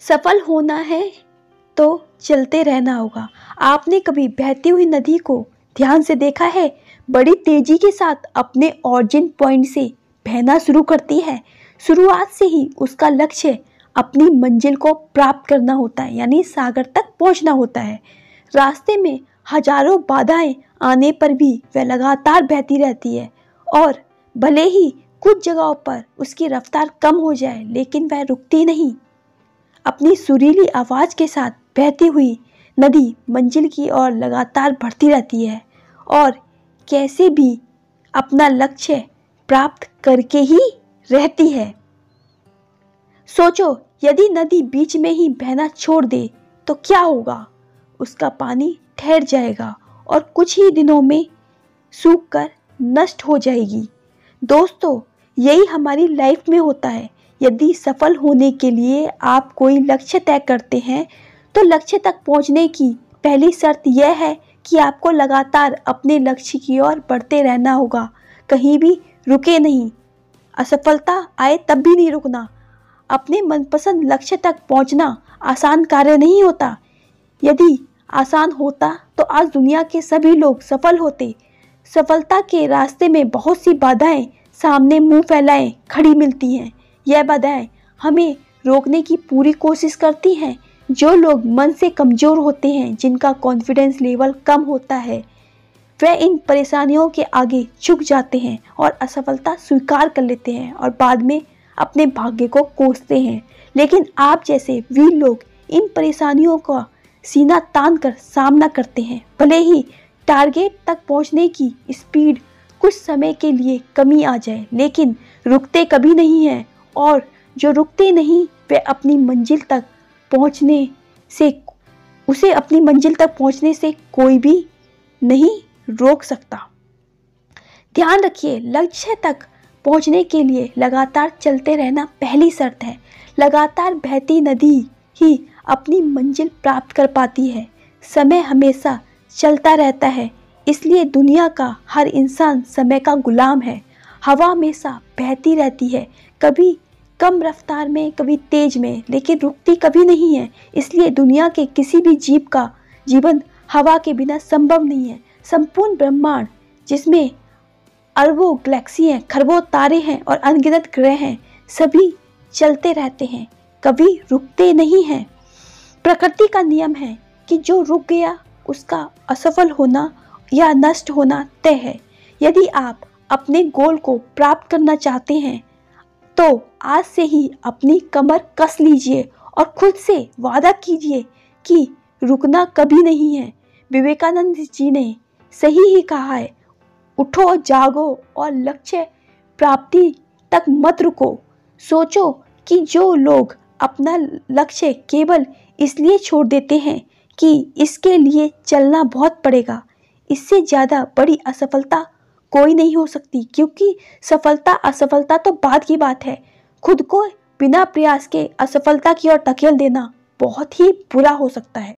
सफल होना है तो चलते रहना होगा। आपने कभी बहती हुई नदी को ध्यान से देखा है? बड़ी तेजी के साथ अपने ऑरिजिन पॉइंट से बहना शुरू करती है। शुरुआत से ही उसका लक्ष्य अपनी मंजिल को प्राप्त करना होता है, यानी सागर तक पहुंचना होता है। रास्ते में हजारों बाधाएं आने पर भी वह लगातार बहती रहती है और भले ही कुछ जगहों पर उसकी रफ्तार कम हो जाए, लेकिन वह रुकती नहीं। अपनी सुरीली आवाज के साथ बहती हुई नदी मंजिल की ओर लगातार बढ़ती रहती है और कैसे भी अपना लक्ष्य प्राप्त करके ही रहती है। सोचो, यदि नदी बीच में ही बहना छोड़ दे तो क्या होगा? उसका पानी ठहर जाएगा और कुछ ही दिनों में सूखकर नष्ट हो जाएगी। दोस्तों, यही हमारी लाइफ में होता है। यदि सफल होने के लिए आप कोई लक्ष्य तय करते हैं तो लक्ष्य तक पहुंचने की पहली शर्त यह है कि आपको लगातार अपने लक्ष्य की ओर बढ़ते रहना होगा, कहीं भी रुके नहीं। असफलता आए तब भी नहीं रुकना। अपने मनपसंद लक्ष्य तक पहुंचना आसान कार्य नहीं होता। यदि आसान होता तो आज दुनिया के सभी लोग सफल होते। सफलता के रास्ते में बहुत सी बाधाएं सामने मुंह फैलाए खड़ी मिलती हैं। यह बाधाएं हमें रोकने की पूरी कोशिश करती हैं। जो लोग मन से कमज़ोर होते हैं, जिनका कॉन्फिडेंस लेवल कम होता है, वे इन परेशानियों के आगे झुक जाते हैं और असफलता स्वीकार कर लेते हैं और बाद में अपने भाग्य को कोसते हैं। लेकिन आप जैसे वीर लोग इन परेशानियों का सीना तान कर सामना करते हैं। भले ही टारगेट तक पहुंचने की स्पीड कुछ समय के लिए कमी आ जाए, लेकिन रुकते कभी नहीं हैं और जो रुकते नहीं वे अपनी मंजिल तक पहुंचने से उसे अपनी मंजिल तक पहुंचने से कोई भी नहीं रोक सकता। ध्यान रखिए, लक्ष्य तक पहुंचने के लिए लगातार चलते रहना पहली शर्त है। लगातार बहती नदी ही अपनी मंजिल प्राप्त कर पाती है। समय हमेशा चलता रहता है, इसलिए दुनिया का हर इंसान समय का गुलाम है। हवा हमेशा बहती रहती है, कभी कम रफ्तार में, कभी तेज में, लेकिन रुकती कभी नहीं है। इसलिए दुनिया के किसी भी जीव का जीवन हवा के बिना संभव नहीं है। संपूर्ण ब्रह्मांड, जिसमें अरबों गैलेक्सी हैं, खरबों तारे हैं और अनगिनत ग्रह हैं, सभी चलते रहते हैं, कभी रुकते नहीं हैं। प्रकृति का नियम है कि जो रुक गया उसका असफल होना या नष्ट होना तय है। यदि आप अपने गोल को प्राप्त करना चाहते हैं तो आज से ही अपनी कमर कस लीजिए और खुद से वादा कीजिए कि रुकना कभी नहीं है। विवेकानंद जी ने सही ही कहा है, उठो, जागो और लक्ष्य प्राप्ति तक मत रुको। सोचो कि जो लोग अपना लक्ष्य केवल इसलिए छोड़ देते हैं कि इसके लिए चलना बहुत पड़ेगा, इससे ज़्यादा बड़ी असफलता कोई नहीं हो सकती। क्योंकि सफलता असफलता तो बाद की बात है, खुद को बिना प्रयास के असफलता की ओर धकेल देना बहुत ही बुरा हो सकता है।